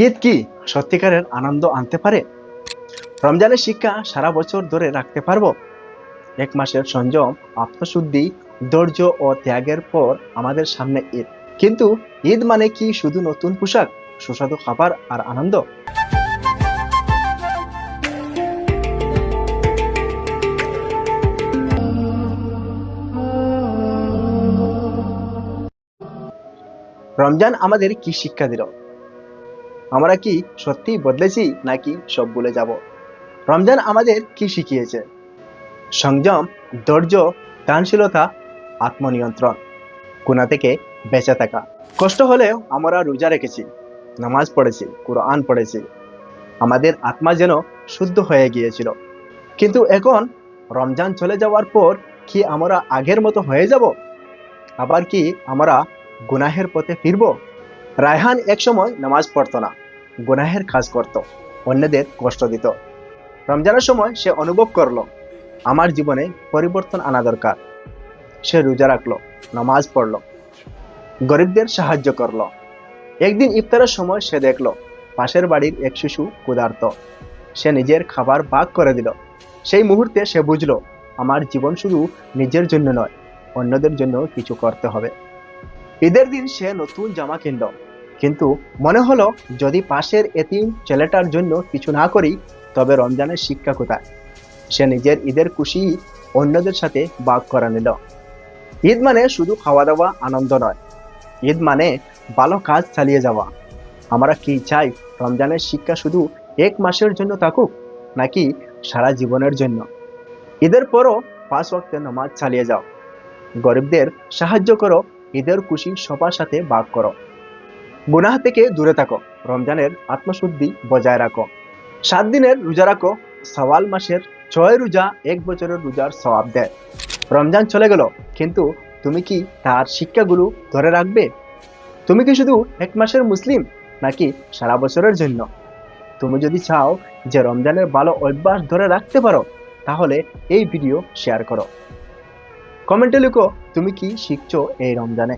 ঈদ কি সত্যিকারের আনন্দ আনতে পারে? রমজানের শিক্ষা সারা বছর ধরে রাখতে পারবো? এক মাসের সংযম, আত্মশুদ্ধি, ধৈর্য ও ত্যাগের পর আমাদের সামনে ঈদ। কিন্তু ঈদ মানে কি শুধু নতুন পোশাক, সুস্বাদু খাবার আর আনন্দ? রমজান আমাদের কি শিক্ষা দিল? আমরা কি সত্যি বদলেছি নাকি সব ভুলে যাব? রমজান আমাদের কি শিখিয়েছে? সংযম, ধৈর্য, দানশীলতা, আত্মনিয়ন্ত্রণ, গুনাহ থেকে বেঁচে থাকা। কষ্ট হলেও আমরা রোজা রেখেছি, নামাজ পড়েছি, কোরআন পড়েছি। আমাদের আত্মা যেন শুদ্ধ হয়ে গিয়েছিল। কিন্তু এখন রমজান চলে যাওয়ার পর কি আমরা আগের মতো হয়ে যাব? আবার কি আমরা গুনাহের পথে ফিরব? রায়হান একসময় নামাজ পড়তো না, গুনাহের কাজ করত, অন্যদের কষ্ট দিত। রমজানের সময় সে অনুভব করলো, আমার জীবনে পরিবর্তন আনা দরকার। সে রোজা রাখলো, নামাজ পড়লো, গরিবদের সাহায্য করলো। একদিন ইফতারের সময় সে দেখলো পাশের বাড়ির এক শিশু ক্ষুধার্ত। সে নিজের খাবার ভাগ করে দিল। সেই মুহূর্তে সে বুঝলো, আমার জীবন শুধু নিজের জন্য নয়, অন্যদের জন্য কিছু করতে হবে। ঈদের দিন সে নতুন জামা কিনলো, কিন্তু মনে হলো যদি পাশের এতিম ছেলেটার জন্য কিছু না করি তবে রমজানের শিক্ষা কোথায়? সে নিজের ঈদের খুশি অন্যদের সাথে ভাগ করে নিল। ঈদ মানে শুধু খাওয়া দাওয়া আনন্দ নয়, ঈদ মানে ভালো কাজ চালিয়ে যাওয়া। আমরা কি চাই রমজানের শিক্ষা শুধু এক মাসের জন্য থাকুক, নাকি সারা জীবনের জন্য? ঈদের পরও 5 ওয়াক্তের নামাজ চালিয়ে যাও, গরিবদের সাহায্য করো, ঈদের খুশি সবার সাথে ভাগ করো। গুনাহ থেকে দূরে থাকো, রমজানের আত্মশুদ্ধি বজায় রাখো। 7 দিনের রোজা রাখো, সওয়াল মাসের 6 রোজা 1 বছরের রোজার সওয়াব দেয়। রমজান চলে গেল, কিন্তু তুমি কি তার শিক্ষাগুলো ধরে রাখবে? তুমি কি শুধু এক মাসের মুসলিম, নাকি সারা বছরের জন্য? তুমি যদি চাও যে রমজানের ভালো অভ্যাস ধরে রাখতে পারো, তাহলে এই ভিডিও শেয়ার করো। কমেন্টে লিখো তুমি কি শিখছো এই রমজানে।